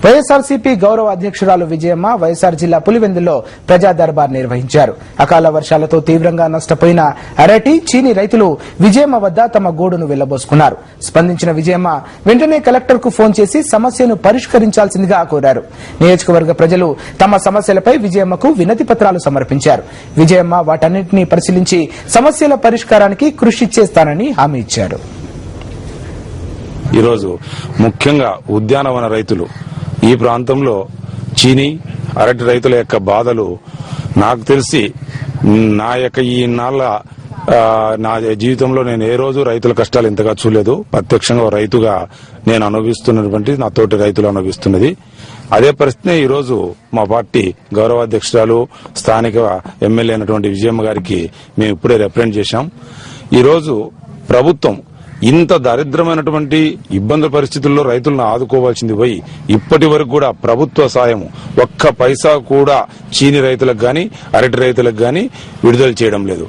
వైఎస్ఆర్సీపీ గౌరవ అధ్యక్షురాలు విజయమ్మ వైఎస్ఆర్ జిల్లా పులివెందుల్లో ప్రజా దర్బార్ నిర్వహించారు. అకాల వర్షాలతో తీవ్రంగా నష్టపోయిన అరటి, చీని రైతులు విజయమ్మ వద్ద తమ గోడును వెళ్లబోసుకున్నారు. స్పందించిన విజయమ్మ వెంటనే కలెక్టర్ కు ఫోన్ చేసి సమస్యను పరిష్కరించాల్సిందిగా కోరారు. నియోజకవర్గ ప్రజలు తమ సమస్యలపై విజయమ్మకు వినతి పత్రాలు సమర్పించారు. విజయమ్మ వాటన్నింటినీ పరిశీలించి సమస్యల పరిష్కారానికి కృషి చేస్తానని హామీ ఇచ్చారు. ఈరోజు ముఖ్యంగా ఉద్యానవన రైతులు ఈ ప్రాంతంలో చీని, అరటి రైతుల యొక్క బాధలు నాకు తెలిసి నా యొక్క ఈ నాళ్ళ నా జీవితంలో నేను ఏ రోజు రైతుల కష్టాలు ఇంతగా చూడలేదు. ప్రత్యక్షంగా రైతుగా నేను అనుభవిస్తున్నటువంటి నా తోటి రైతులు అనుభవిస్తున్నది. అదే పరిస్థితిని ఈ రోజు మా పార్టీ గౌరవాధ్యక్షురాలు స్థానిక ఎమ్మెల్యే అయినటువంటి విజయమ్మ గారికి మేము ఇప్పుడే రిప్రజెంట్ చేశాం. ఈ రోజు ప్రభుత్వం ఇంత దరిద్రమైనటువంటి ఇబ్బందుల పరిస్థితుల్లో రైతులను ఆదుకోవాల్సింది పోయి ఇప్పటి వరకు కూడా ప్రభుత్వ సాయం ఒక్క పైసా కూడా చీని రైతులకు గాని, అరటి రైతులకు గాని విడుదల చేయడం లేదు.